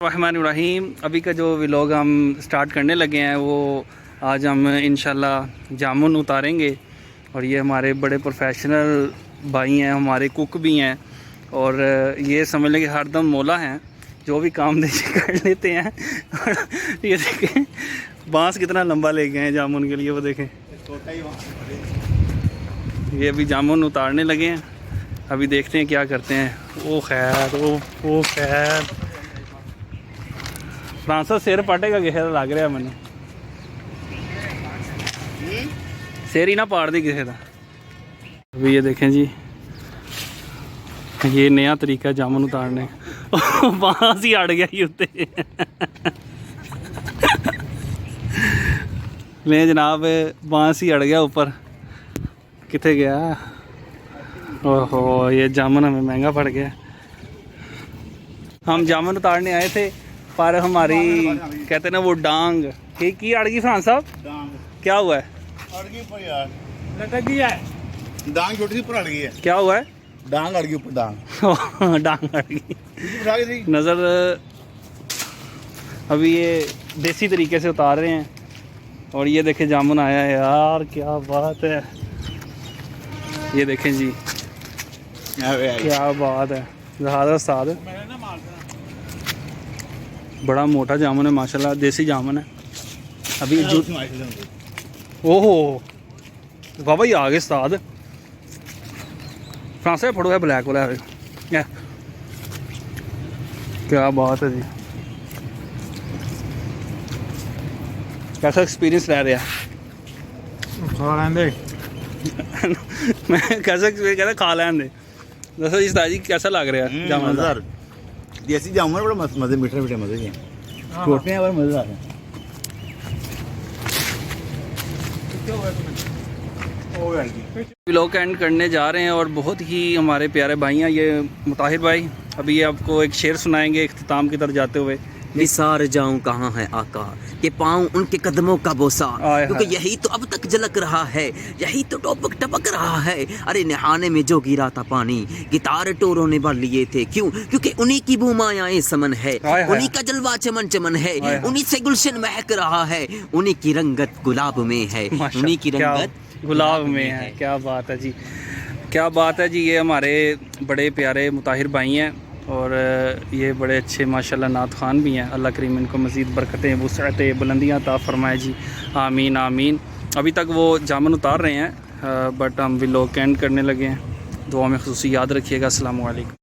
रहमानिर्रहीम। अभी का जो व्लॉग हम स्टार्ट करने लगे हैं वो आज हम इंशाल्लाह जामुन उतारेंगे। और ये हमारे बड़े प्रोफेशनल भाई हैं, हमारे कुक भी हैं और ये समझ लें कि हरदम मौला हैं, जो भी काम देखे कर लेते हैं। ये देखें बांस कितना लंबा ले गए हैं जामुन के लिए, वो देखें। ये अभी जामुन उतारने लगे हैं, अभी देखते हैं क्या करते हैं। ओ खैर ओ खैर फ्रांसिस सिर पाटेगा किसी का लग रहा है मैंने, सिर ही ना पाड़ दी किसी का। अभी ये देखें जी, ये नया तरीका जामुन उतारने का। बांस ही अड़ गया ही उत्ते। ले जनाब, बांस ही अड़ गया ऊपर, कितने गया। ओहो, ये जामुन हमें महंगा पड़ गया। हम जामुन उतारने आए थे पर हमारी कहते ना वो डांग की अड़ गई। फ्रांस साहब क्या हुआ है? अड़ गई ऊपर यार, लटक गई है डांग, छोटी सी ऊपर अड़ गई है। क्या हुआ है? डांग अड़ गई ऊपर, डांग डांग अड़ गई नज़र। अभी ये देसी तरीके से उतार रहे हैं और ये देखें जामुन आया है यार, क्या बात है। ये देखें जी, क्या बात है। ज़्यादा साद बड़ा मोटा जामुन है माशाल्लाह, देसी जामुन है। अभी ओहो बाबा ये आगे साद फ्रांस से फड़ो है ब्लैक वाला है। क्या बात है जी, कैसा एक्सपीरियंस रह रहा है? खा लेंदे। मैं कैसा एक्सपीरियंस कहता खा लेंदे। दसो जी ताजी कैसा लग रहा है जामुन? देसी जामुन बड़ा मस्त, मजे मीठे मीठे मजे हैं, छोटे हैं पर मजेदार हैं। व्लॉग एंड करने जा रहे हैं और बहुत ही हमारे प्यारे भाई हैं ये मुताहिर भाई। अभी ये आपको एक शेर सुनाएंगे इख्तिताम की तरफ जाते हुए। निसार जाऊं कहाँ है आका के पाऊं उनके कदमों का बोसा, क्योंकि यही तो अब तक झलक रहा है, यही तो टपक टपक रहा है। अरे नहाने में जो गिरा था पानी, गिटार टोरों ने भर लिए थे, क्यों? क्योंकि उन्हीं की बूमायाएं समन है, उन्हीं का जलवा चमन चमन है, उन्हीं से गुलशन महक रहा है, उन्हीं की रंगत गुलाब में है, उन्हीं की रंगत गुलाब में है। क्या बात है जी, क्या बात है जी। ये हमारे बड़े प्यारे मुताहिर भाई हैं और ये बड़े अच्छे माशाल्लाह नात ख़ान भी हैं। अल्लाह करीम इनको मज़ीद बरकतें वुसअतें बुलंदियाँ अता फरमाए जी, आमीन आमीन। अभी तक वो जामुन उतार रहे हैं बट हम व्लॉग एंड करने लगे हैं। दुआ में ख़ुसूसी याद रखिएगा। अस्सलामु अलैकुम।